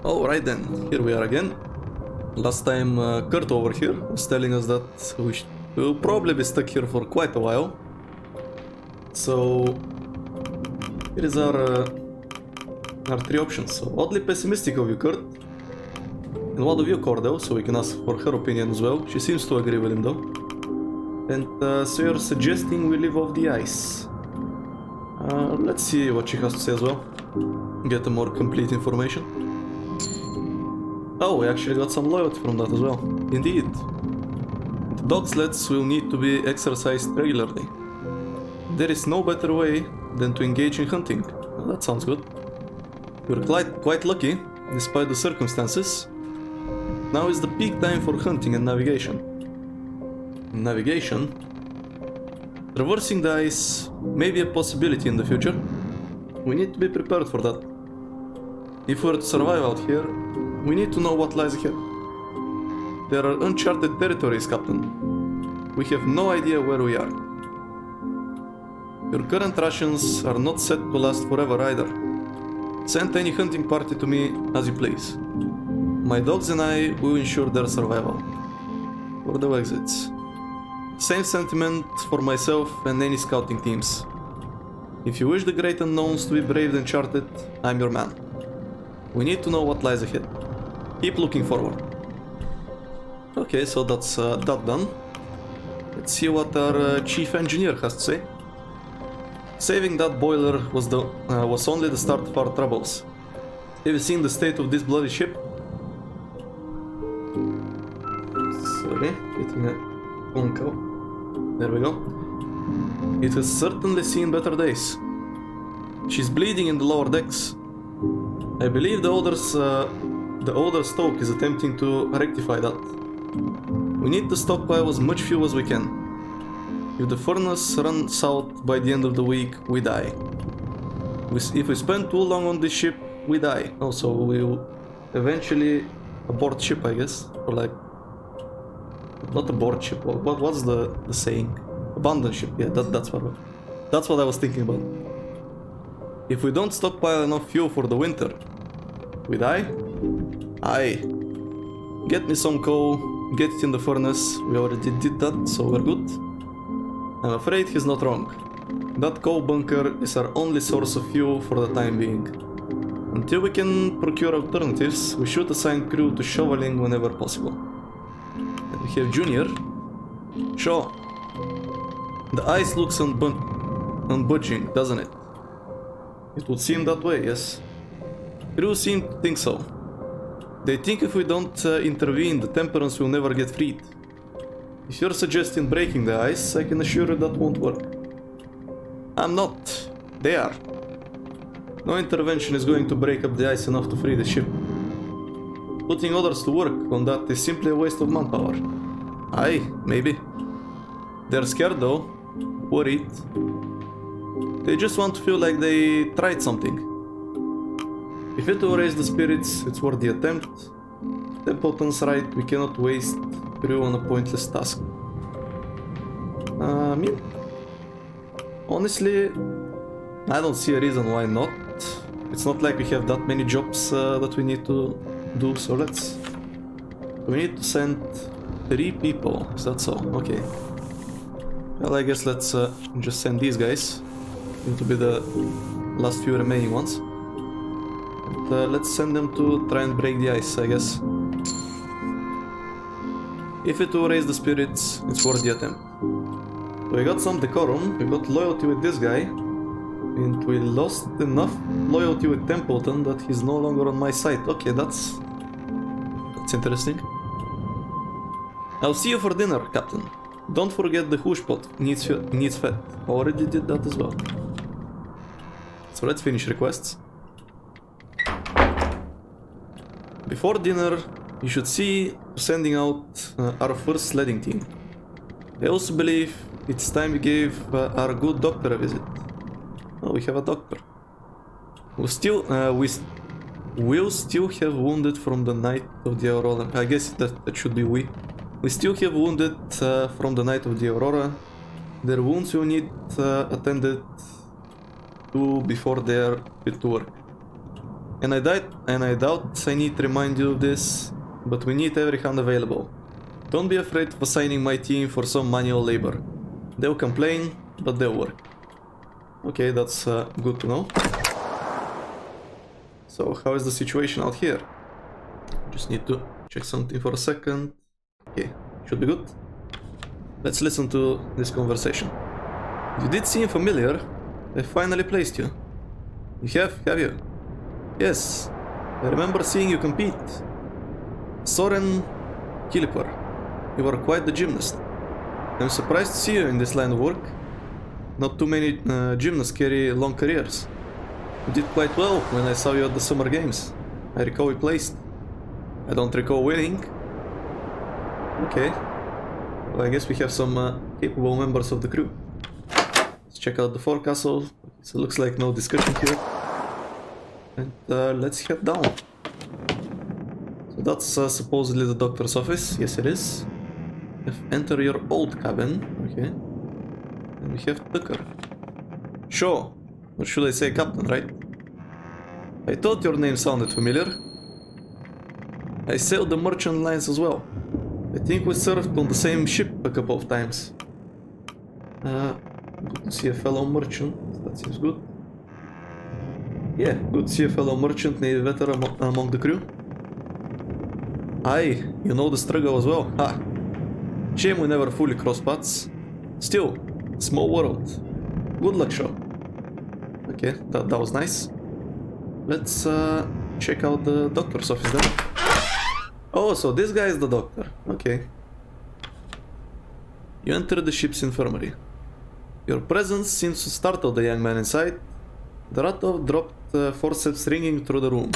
Alright then, here we are again. Last time Kurt over here was telling us that we'll probably be stuck here for quite a while. So here is our three options. So oddly pessimistic of you, Kurt. And what of you, Cordell? So we can ask for her opinion as well. She seems to agree with him though. And so you're suggesting we live off the ice. Let's see what she has to say as well. Get a more complete information. Oh, we actually got some loyalty from that as well. Indeed. The dog sleds will need to be exercised regularly. There is no better way than to engage in hunting. Well, that sounds good. We're quite lucky, despite the circumstances. Now is the peak time for hunting and navigation. Navigation? Traversing the ice may be a possibility in the future. We need to be prepared for that. If we're to survive out here, we need to know what lies ahead. There are uncharted territories, Captain. We have no idea where we are. Your current rations are not set to last forever either. Send any hunting party to me as you please. My dogs and I will ensure their survival. For the exits. Same sentiment for myself and any scouting teams. If you wish the great unknowns to be braved and charted, I'm your man. We need to know what lies ahead. Keep looking forward. Okay, so that's that done. Let's see what our chief engineer has to say. Saving that boiler was only the start of our troubles. Have you seen the state of this bloody ship? Sorry, getting a phone call. There we go. It has certainly seen better days. She's bleeding in the lower decks. I believe the older stoke is attempting to rectify that. We need to stockpile as much fuel as we can. If the furnace runs out by the end of the week, we die. If we spend too long on this ship, we die. Also, we'll eventually abort ship, I guess. Or like... Not abort ship, what's the saying? Abandon ship, yeah, that's what I was thinking about. If we don't stockpile enough fuel for the winter, we die? Aye. Get me some coal, get it in the furnace, we already did that, so we're good. I'm afraid he's not wrong. That coal bunker is our only source of fuel for the time being. Until we can procure alternatives, we should assign crew to shoveling whenever possible. And we have Junior. Sure. The ice looks unbudging, doesn't it? It would seem that way, yes. Crew seem to think so. They think if we don't intervene, the temperance will never get freed. If you're suggesting breaking the ice, I can assure you that won't work. I'm not. They are. No intervention is going to break up the ice enough to free the ship. Putting others to work on that is simply a waste of manpower. Aye, maybe. They're scared though. Worried. They just want to feel like they tried something. If it will raise the spirits, it's worth the attempt. Templeton's right, we cannot waste crew on a pointless task. I mean, honestly, I don't see a reason why not. It's not like we have that many jobs that we need to do, so we need to send 3 people, is that so? Okay. Well, I guess let's just send these guys. Need to be the last few remaining ones. And, let's send them to try and break the ice, I guess. If it will raise the spirits, it's worth the attempt. So we got some decorum, we got loyalty with this guy, and we lost enough loyalty with Templeton that he's no longer on my side. Okay, that's interesting. I'll see you for dinner, Captain. Don't forget the hoosh pot needs fed. Already did that as well. So let's finish requests. Before dinner, you should see sending out our first sledding team. I also believe it's time we gave our good doctor a visit. Oh, we have a doctor. We'll still have wounded from the night of the Aurora. I guess that should be we. We still have wounded from the night of the Aurora. Their wounds will need attended to before they're fit to work. And I doubt I need to remind you of this, but we need every hand available. Don't be afraid of assigning my team for some manual labor. They'll complain, but they'll work. Okay, that's good to know. So, how is the situation out here? Just need to check something for a second. Okay, should be good. Let's listen to this conversation. You did seem familiar. I finally placed you. You have you? Yes, I remember seeing you compete. Soren Kiliper, you were quite the gymnast. I'm surprised to see you in this line of work. Not too many gymnasts carry long careers. You did quite well when I saw you at the Summer Games. I recall you placed. I don't recall winning. Okay. Well, I guess we have some capable members of the crew. Let's check out the forecastle. So it looks like no discussion here. And let's head down. So that's supposedly the doctor's office. Yes, it is. Enter your old cabin. Okay. And we have Tucker. Sure. Or should I say Captain, right? I thought your name sounded familiar. I sailed the merchant lines as well. I think we served on the same ship a couple of times. Good to see a fellow merchant. That seems good. Yeah, good to see a fellow merchant, Navy veteran among the crew. Aye, you know the struggle as well. Ha! Shame we never fully crossed paths. Still, small world. Good luck, Shaw. Okay, that was nice. Let's check out the doctor's office then. Oh, so this guy is the doctor. Okay. You enter the ship's infirmary. Your presence seems to startle the young man inside. The Ratov dropped forceps ringing through the room.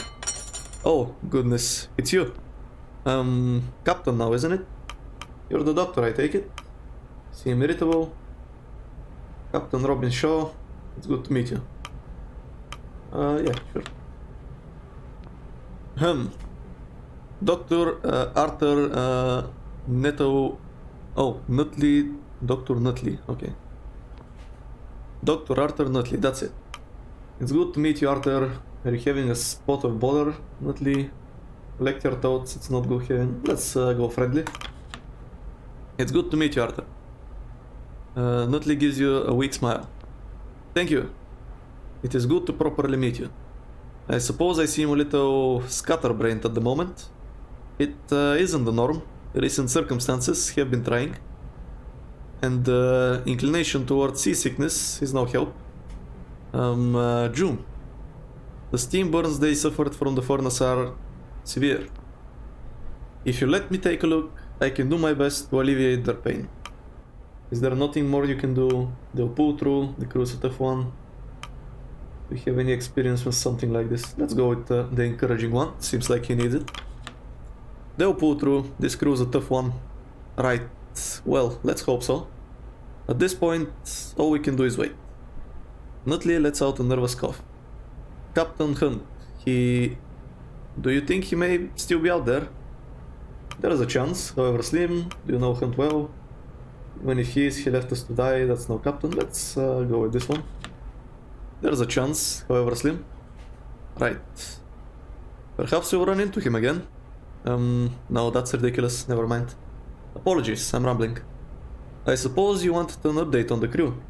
Oh, goodness. It's you. Captain now, isn't it? You're the doctor, I take it? Seem irritable. Captain Robin Shaw. It's good to meet you. Yeah, sure. Dr. Arthur Netto. Oh, Nutley. Dr. Nutley. Okay. Dr. Arthur Nutley, that's it. It's good to meet you, Arthur. Are you having a spot of bother, Nutley? Collect your thoughts, it's not good having. Let's go friendly. It's good to meet you, Arthur. Nutley gives you a weak smile. Thank you. It is good to properly meet you. I suppose I seem a little scatterbrained at the moment. It isn't the norm. Recent circumstances have been trying. And inclination towards seasickness is no help. June. The steam burns they suffered from the furnace are severe. If you let me take a look, I can do my best to alleviate their pain. Is there nothing more you can do? They'll pull through, the crew's a tough one. Do you have any experience with something like this? Let's go with the encouraging one, seems like he needs it. They'll pull through, this crew's a tough one. Right, well, let's hope so. At this point, all we can do is wait. Nutley lets out a nervous cough. Captain Hunt, do you think he may still be out there? There is a chance, however slim. Do you know Hunt well? Even if he is, he left us to die, that's no captain. Let's go with this one. There's a chance, however slim. Right. Perhaps we'll run into him again. No, that's ridiculous, never mind. Apologies, I'm rambling. I suppose you wanted an update on the crew.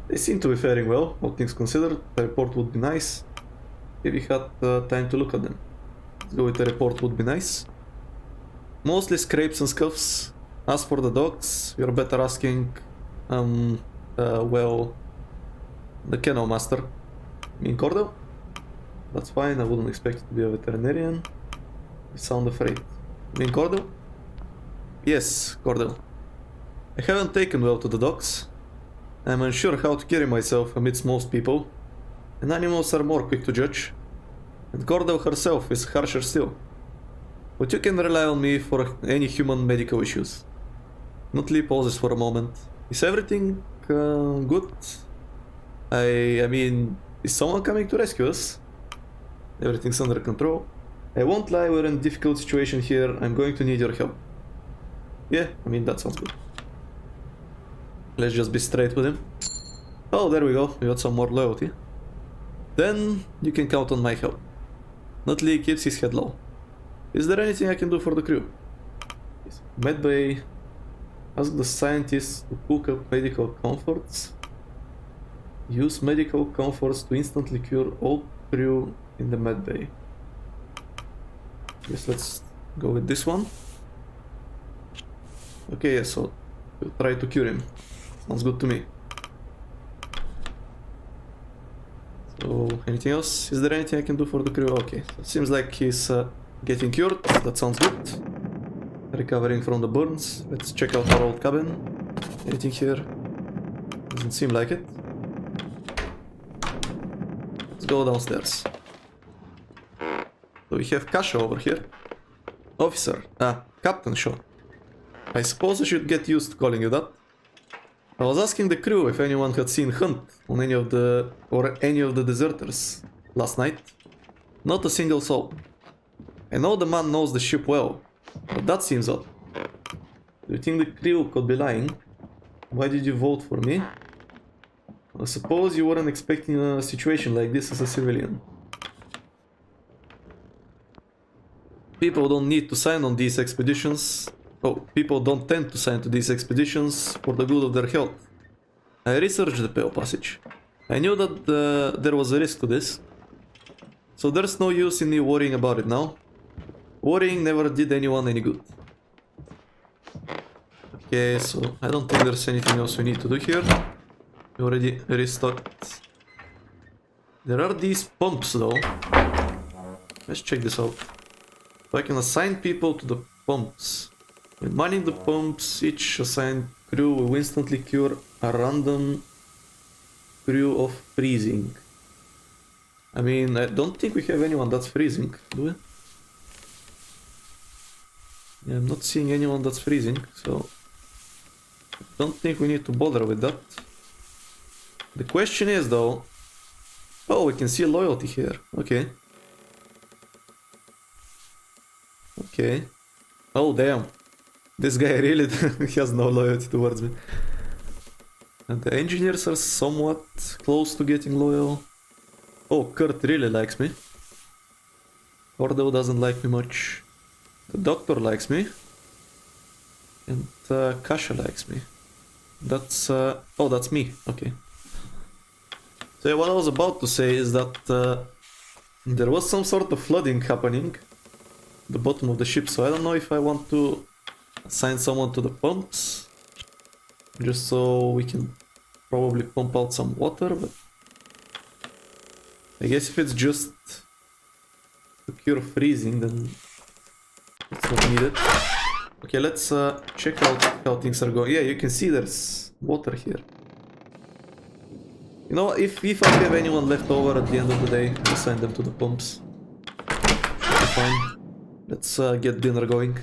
They seem to be faring well, all things considered. A report would be nice. If you had time to look at them. Let's go with the report would be nice. Mostly scrapes and scuffs. As for the dogs, you're better asking, well, the kennel master. In Cordell? That's fine, I wouldn't expect you to be a veterinarian. You sound afraid. In Cordell? Yes, Cordell. I haven't taken well to the dogs. I'm unsure how to carry myself amidst most people, and animals are more quick to judge. And Cordell herself is harsher still. But you can rely on me for any human medical issues. Nutley pauses for a moment. Is everything good? I mean, is someone coming to rescue us? Everything's under control. I won't lie, we're in a difficult situation here. I'm going to need your help. Yeah, I mean, that sounds good. Let's just be straight with him. Oh, there we go. We got some more loyalty. Then you can count on my help. Nutley keeps his head low. Is there anything I can do for the crew? Medbay. Ask the scientists to cook up medical comforts. Use medical comforts to instantly cure all crew in the medbay. Yes, let's go with this one. Okay, yeah, so we'll try to cure him. Sounds good to me. So, anything else? Is there anything I can do for the crew? Okay, so it seems like he's getting cured. That sounds good. Recovering from the burns. Let's check out our old cabin. Anything here? Doesn't seem like it. Let's go downstairs. So we have Kasha over here. Officer. Captain Shaw. I suppose I should get used to calling you that. I was asking the crew if anyone had seen Hunt on any of the deserters last night. Not a single soul. I know the man knows the ship well, but that seems odd. Do you think the crew could be lying? Why did you vote for me? I suppose you weren't expecting a situation like this as a civilian. People don't need to sign on these expeditions. Oh, people don't tend to sign to these expeditions for the good of their health. I researched the Pale Passage. I knew that there was a risk to this. So there's no use in me worrying about it now. Worrying never did anyone any good. Okay, so I don't think there's anything else we need to do here. We already restocked. There are these pumps though. Let's check this out. So I can assign people to the pumps. When mining the pumps, each assigned crew will instantly cure a random crew of freezing. I mean, I don't think we have anyone that's freezing, do we? Yeah, I'm not seeing anyone that's freezing, so I don't think we need to bother with that. The question is though... Oh, we can see loyalty here. Okay. Okay. Oh, damn. This guy really has no loyalty towards me. And the engineers are somewhat close to getting loyal. Oh, Kurt really likes me. Ordo doesn't like me much. The doctor likes me. And Kasha likes me. That's... oh, that's me. Okay. So yeah, what I was about to say is that there was some sort of flooding happening at the bottom of the ship, so I don't know if I want to assign someone to the pumps, just so we can probably pump out some water, but I guess if it's just to cure freezing, then it's not needed. Okay, let's check out how things are going. Yeah, you can see there's water here. You know, if I have anyone left over at the end of the day, I'll assign them to the pumps. Should be fine. Let's get dinner going.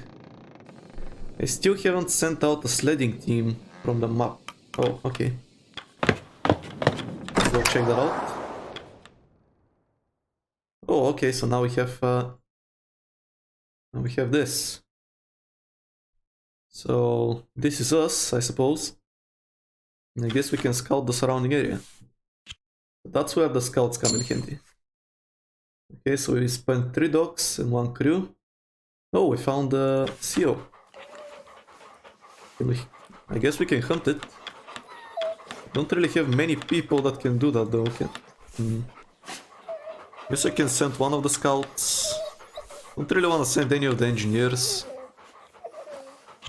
I still haven't sent out a sledding team from the map. Oh, okay. Let's go check that out. Oh, okay, so now we have this. So this is us, I suppose. And I guess we can scout the surrounding area. That's where the scouts come in handy. Okay, so we spent 3 dogs and 1 crew. Oh, we found a seal. I guess we can hunt it. Don't really have many people that can do that though. Okay. Guess I can send one of the scouts. Don't really want to send any of the engineers.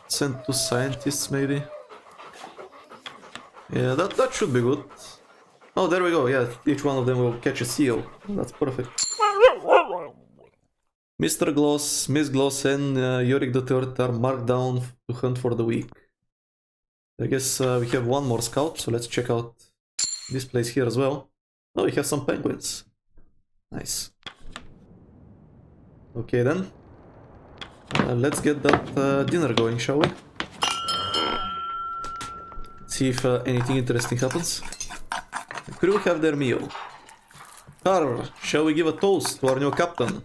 Send 2 scientists maybe. Yeah, that should be good. Oh, there we go. Yeah, each one of them will catch a seal. That's perfect. Mr. Gloss, Miss Gloss, and Yorick III are marked down to hunt for the week. I guess we have one more scout, so let's check out this place here as well. Oh, we have some penguins. Nice. Okay then. Let's get that dinner going, shall we? See if anything interesting happens. The crew have their meal. Carl, shall we give a toast to our new captain?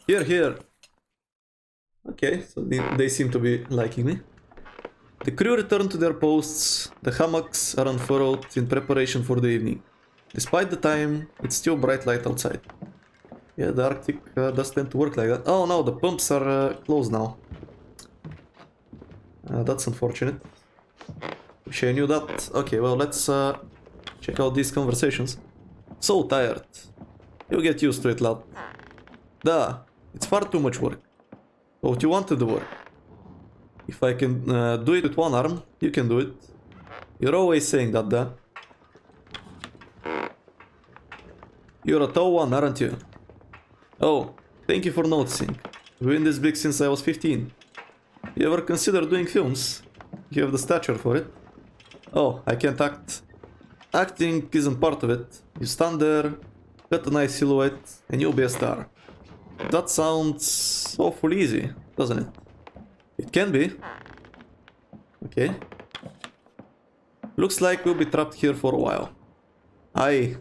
Here, here. Okay, so they seem to be liking me. The crew return to their posts. The hammocks are unfurled in preparation for the evening. Despite the time, it's still bright light outside. Yeah, the Arctic does tend to work like that. Oh no, the pumps are closed now. That's unfortunate. Wish I knew that. Okay, well, let's check out these conversations. So tired. You'll get used to it, lad. Duh, it's far too much work. But you wanted the work. If I can do it with one arm, you can do it. You're always saying that, duh. You're a tall one, aren't you? Oh, thank you for noticing. I've been this big since I was 15. You ever consider doing films? You have the stature for it. Oh, I can't act. Acting isn't part of it. You stand there, cut a nice silhouette, and you'll be a star. That sounds awful easy, doesn't it? It can be. Okay. Looks like we'll be trapped here for a while. I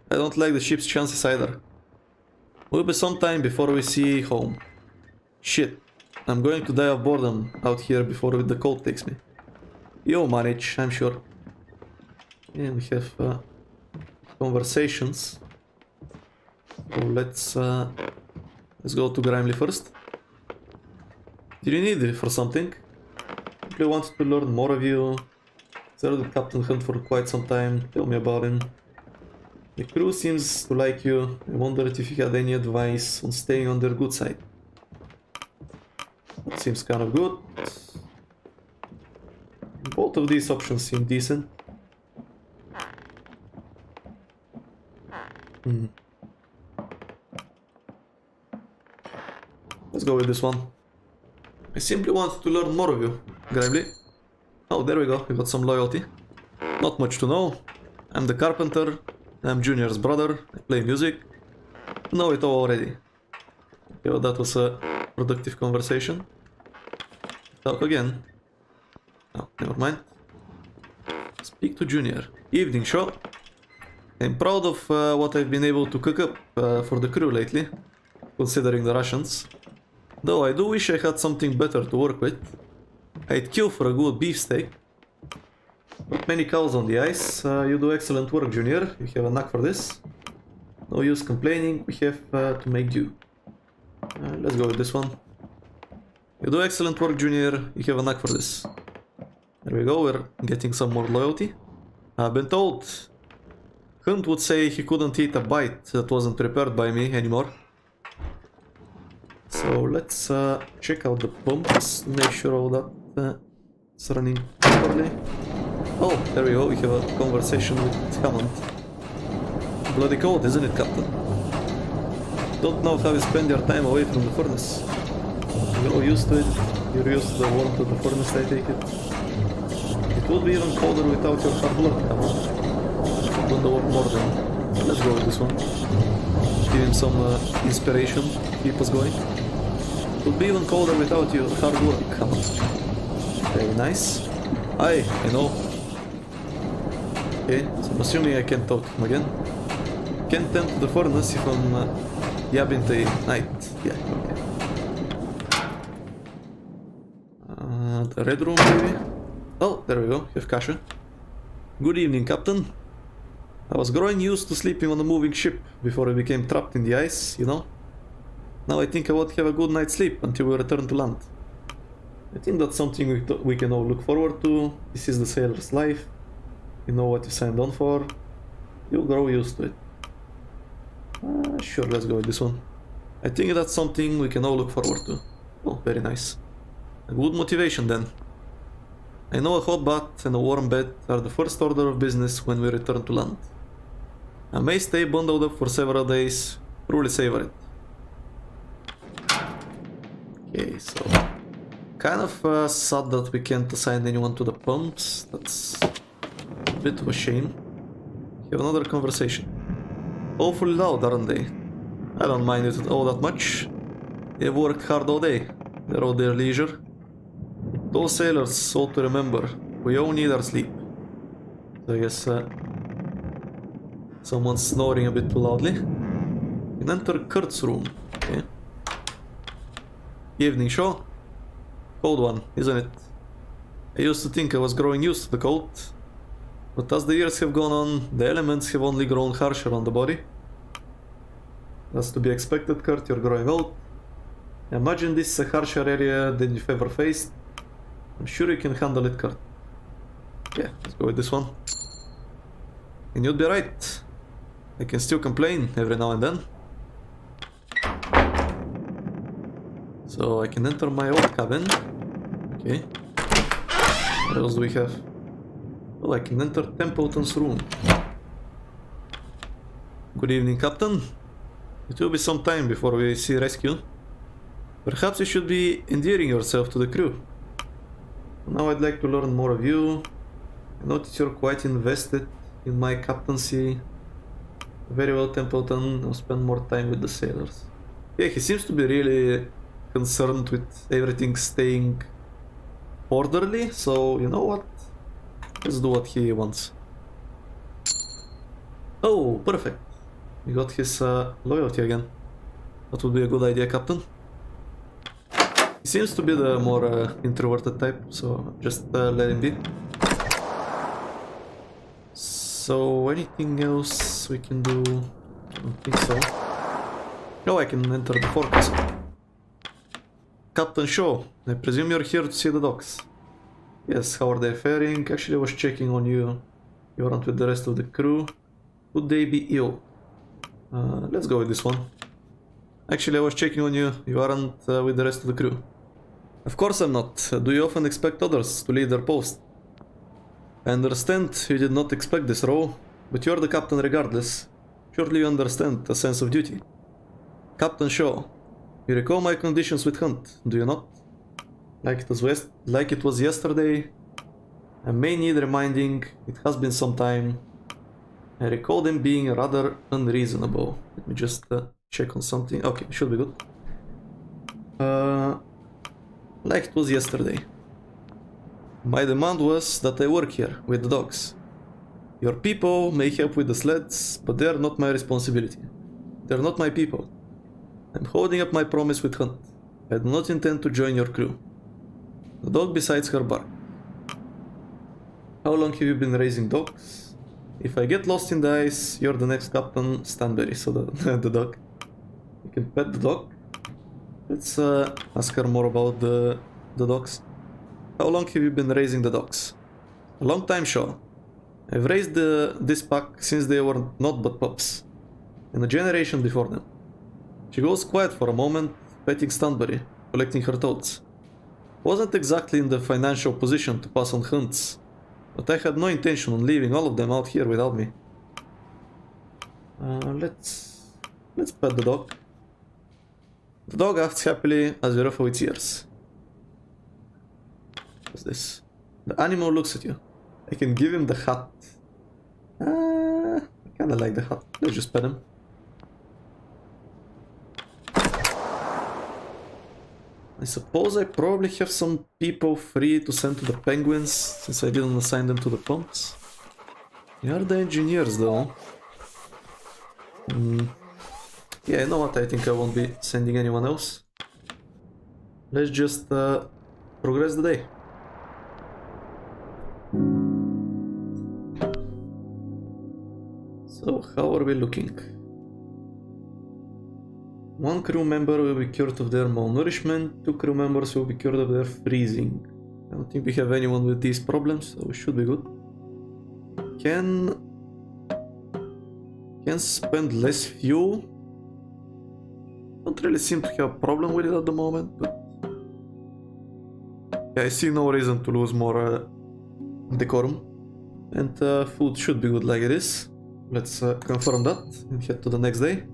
don't like the ship's chances either. Will be some time before we see home. Shit, I'm going to die of boredom out here before the cold takes me. You'll manage, I'm sure. And we have conversations. So let's go to Grimley first. Did you need me for something? I wanted to learn more of you. Served with Captain Hunt for quite some time. Tell me about him. The crew seems to like you. I wondered if you had any advice on staying on their good side. That seems kind of good. Both of these options seem decent. Let's go with this one. I simply wanted to learn more of you, Grimley. Oh, there we go. We got some loyalty. Not much to know. I'm the carpenter. I'm Junior's brother. I play music. Know it all already. Okay, well, that was a productive conversation. Talk again. Oh, never mind. Speak to Junior. Evening show. I'm proud of what I've been able to cook up for the crew lately, considering the rations. Though I do wish I had something better to work with. I'd kill for a good beefsteak. Not many cows on the ice. You do excellent work, Junior. You have a knack for this. No use complaining. We have to make do. Let's go with this one. You do excellent work, Junior. You have a knack for this. There we go. We're getting some more loyalty. I've been told Hunt would say he couldn't eat a bite that wasn't prepared by me anymore. So let's check out the pumps, make sure all that is running properly. Oh, there we go, we have a conversation with Hammond. Bloody cold, isn't it, Captain? Don't know how you spend your time away from the furnace. You're all used to it. You're used to the warmth of the furnace, I take it. It would be even colder without your hard work, Hammond. Don't work more than. Let's go with this one. Give him some inspiration, keep us going. It would be even colder without your hard work, Hammond. Very nice. I know. Okay, so I'm assuming I can't talk to him again. Can't tend to the furnace if I'm yabbing the night. Yeah, okay. The red room, maybe? Oh, there we go, you have Kasha. Good evening, Captain. I was growing used to sleeping on a moving ship before I became trapped in the ice, you know? Now I think I would have a good night's sleep until we return to land. I think that's something we can all look forward to. This is the sailor's life. You know what you signed on for. You'll grow used to it. Sure, let's go with this one. I think that's something we can all look forward to. Oh, very nice. A good motivation then. I know a hot bath and a warm bed are the first order of business when we return to land. I may stay bundled up for several days. Truly savor it. Okay, so... kind of sad that we can't assign anyone to the pumps. That's a bit of a shame. Have another conversation. Awfully loud, aren't they? I don't mind it all that much. They've worked hard all day. They're all their leisure. Those sailors ought to remember, we all need our sleep. So I guess someone's snoring a bit too loudly. You enter Kurt's room. Okay. Evening show. Cold one, isn't it? I used to think I was growing used to the cold. But as the years have gone on, the elements have only grown harsher on the body. That's to be expected, Kurt. You're growing old. Imagine this is a harsher area than you've ever faced. I'm sure you can handle it, Kurt. Yeah, let's go with this one. And you'd be right. I can still complain every now and then. So I can enter my old cabin. Okay. What else do we have? Well, I can enter Templeton's room. Good evening, Captain. It will be some time before we see rescue. Perhaps you should be endearing yourself to the crew. Now I'd like to learn more of you. I notice you're quite invested in my captaincy. Very well, Templeton. I'll spend more time with the sailors. Yeah, he seems to be really concerned with everything staying orderly, so you know what? Let's do what he wants. Oh, perfect. We got his loyalty again. That would be a good idea, Captain. He seems to be the more introverted type, so just let him be. So, anything else we can do? I don't think so. No, I can enter the forecastle. Captain Shaw, I presume you're here to see the docks. Yes, how are they faring? Actually, I was checking on you. You aren't with the rest of the crew. Could they be ill? Let's go with this one. Actually, I was checking on you. You aren't with the rest of the crew. Of course I'm not. Do you often expect others to leave their post? I understand you did not expect this role, but you're the captain regardless. Surely you understand the sense of duty. Captain Shaw, you recall my conditions with Hunt, do you not? Like it was yesterday. I may need reminding, it has been some time. I recall them being rather unreasonable. Let me just check on something. Okay, should be good. Like it was yesterday. My demand was that I work here with the dogs. Your people may help with the sleds, but they are not my responsibility. They are not my people. I'm holding up my promise with Hunt. I do not intend to join your crew. The dog besides her bark. How long have you been raising dogs? If I get lost in the ice, you're the next captain, Stanberry, so the dog. You can pet the dog. Let's ask her more about the dogs. How long have you been raising the dogs? A long time, Shaw. I've raised this pack since they were not but pups. And a generation before them. She goes quiet for a moment, petting Stanberry, collecting her toads. Wasn't exactly in the financial position to pass on hunts, but I had no intention on leaving all of them out here without me. Let's pet the dog. The dog acts happily as you ruffle its ears. What's this? The animal looks at you. I can give him the hat. I kinda like the hat. Let's just pet him. I suppose I probably have some people free to send to the penguins, since I didn't assign them to the pumps. They are the engineers though. Yeah, you know what, I think I won't be sending anyone else. Let's just progress the day. So, how are we looking? One crew member will be cured of their malnourishment, 2 crew members will be cured of their freezing. I don't think we have anyone with these problems, so we should be good. Can spend less fuel. Don't really seem to have a problem with it at the moment, but yeah, I see no reason to lose more decorum. And food should be good like it is. Let's confirm that and head to the next day.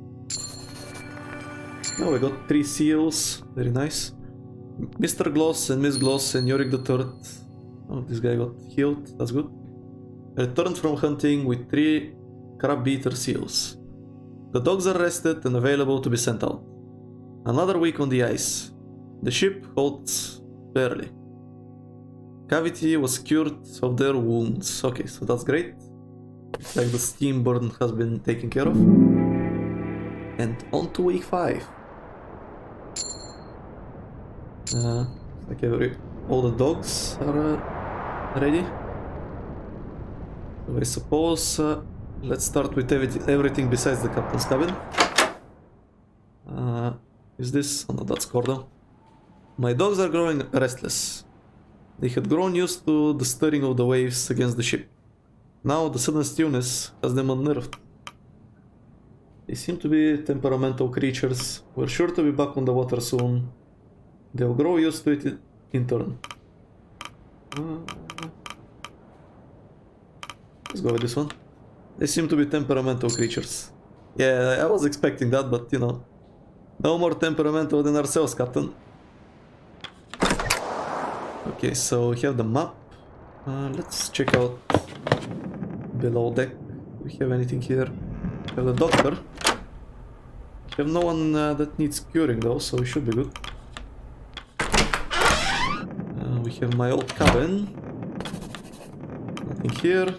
Now we got 3 seals, very nice. Mr. Gloss and Miss Gloss and Yorick the Third. Oh, this guy got healed, that's good. Returned from hunting with 3 crab beater seals. The dogs are rested and available to be sent out. Another week on the ice. The ship holds barely. Cavity was cured of their wounds. Okay, so that's great. Looks like the steam burn has been taken care of. And on to week 5. All the dogs are ready. So I suppose let's start with everything besides the captain's cabin. Is this? Oh no, that's Cordo. My dogs are growing restless. They had grown used to the stirring of the waves against the ship. Now the sudden stillness has them unnerved. They seem to be temperamental creatures. We're sure to be back on the water soon. They'll grow used to it in turn. Let's go with this one. They seem to be temperamental creatures. Yeah, I was expecting that, but you know. No more temperamental than ourselves, Captain. Okay, so we have the map. Let's check out below deck. Do we have anything here? We have the doctor. We have no one that needs curing though, so we should be good. We have my old cabin. Nothing here.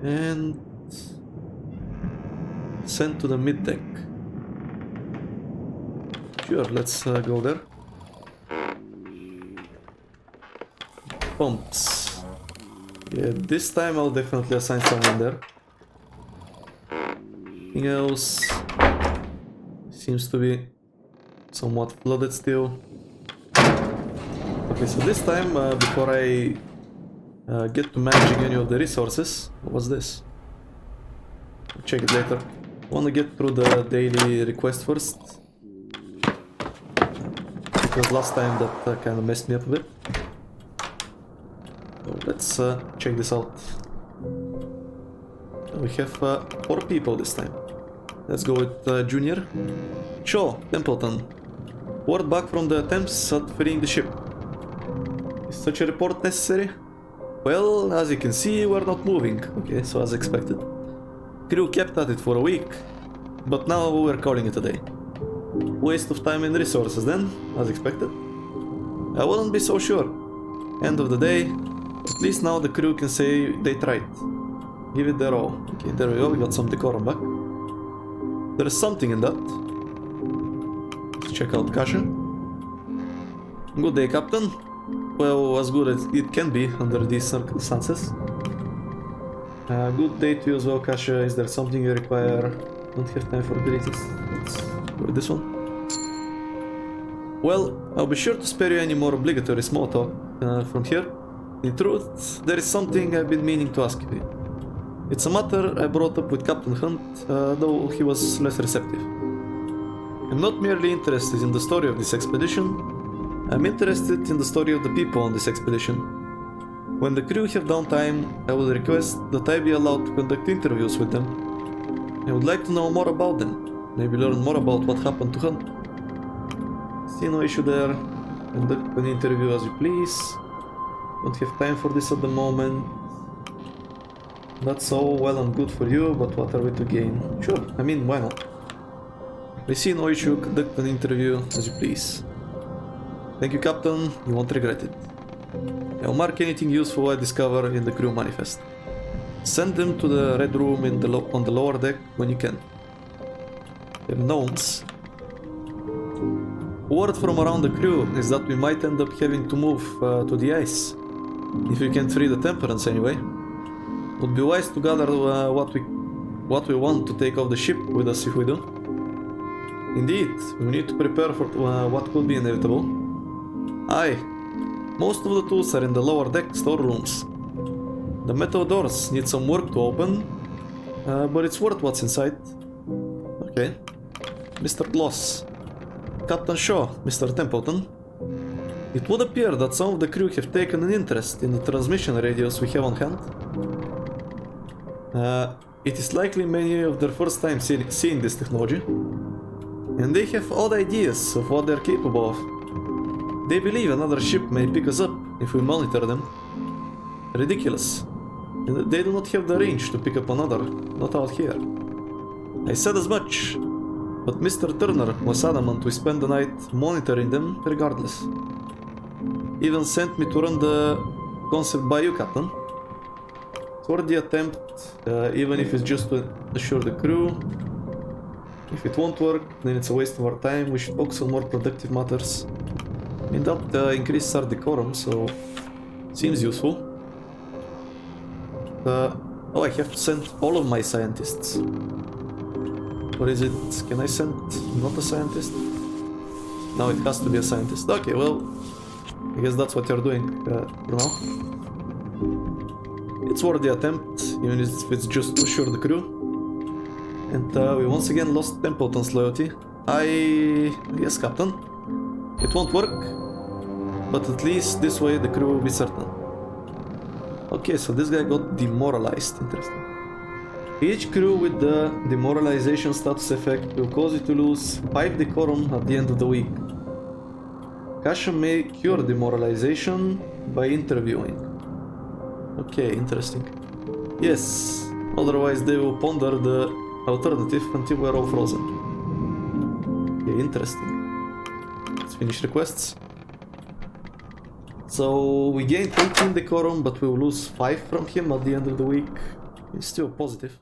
And sent to the mid deck. Sure, let's go there. Pumps. Yeah, this time I'll definitely assign someone there. Anything else? Seems to be somewhat flooded still. Okay, so this time, before I get to managing any of the resources, what was this? I'll check it later. I want to get through the daily request first. Because last time that kind of messed me up a bit. So let's check this out. We have 4 people this time. Let's go with Junior. Shaw, Templeton. Word back from the attempts at freeing the ship. Is such a report necessary? Well, as you can see, we're not moving. Okay, so as expected. Crew kept at it for a week, but now we're calling it a day. Waste of time and resources then, as expected. I wouldn't be so sure. End of the day, at least now the crew can say they tried. Give it their all. Okay, there we go, we got some decorum back. There is something in that. Let's check out Kasha. Good day, Captain. Well, as good as it can be under these circumstances. Good day to you as well, Kasha. Is there something you require? Don't have time for greetings. Let's go with this one. Well, I'll be sure to spare you any more obligatory small talk from here. In truth, there is something I've been meaning to ask you. It's a matter I brought up with Captain Hunt, though he was less receptive. I'm not merely interested in the story of this expedition. I'm interested in the story of the people on this expedition. When the crew have downtime, I would request that I be allowed to conduct interviews with them. I would like to know more about them, maybe learn more about what happened to Hunt. See no issue there. Conduct an interview as you please. Don't have time for this at the moment. That's all well and good for you, but what are we to gain? Sure, I mean, why not? I see no issue. Conduct an interview as you please. Thank you, Captain. You won't regret it. I'll mark anything useful I discover in the crew manifest. Send them to the red room on the lower deck when you can. They're gnomes. Word from around the crew is that we might end up having to move to the ice. If we can't free the Temperance anyway. Would be wise to gather what we want to take off the ship with us if we do. Indeed, we need to prepare for what could be inevitable. Aye. Most of the tools are in the lower deck storerooms. The metal doors need some work to open, but it's worth what's inside. Okay. Mr. Gloss. Captain Shaw, Mr. Templeton. It would appear that some of the crew have taken an interest in the transmission radios we have on hand. It is likely many of their first time seeing this technology. And they have odd ideas of what they're capable of. They believe another ship may pick us up if we monitor them. Ridiculous. And they do not have the range to pick up another, not out here. I said as much, but Mr. Turner was adamant we spend the night monitoring them regardless. Even sent me to run the concept by you, Captain. For the attempt, even if it's just to assure the crew. If it won't work, then it's a waste of our time. We should focus on more productive matters. I mean, that increases our decorum, so seems useful. Oh, I have to send all of my scientists. Or is it... Can I send not a scientist? No, it has to be a scientist. Okay, well... I guess that's what you're doing for now. It's worth the attempt, even if it's just to assure the crew. And we once again lost Templeton's loyalty. Yes, Captain. It won't work, but at least this way the crew will be certain. Okay, so this guy got demoralized. Interesting. Each crew with the demoralization status effect will cause you to lose 5 decorum at the end of the week. Kasha may cure demoralization by interviewing. Okay, interesting. Yes, otherwise they will ponder the alternative until we're all frozen. Okay, interesting. Let's finish requests. So we gained 18 decorum, but we will lose 5 from him at the end of the week. It's still positive.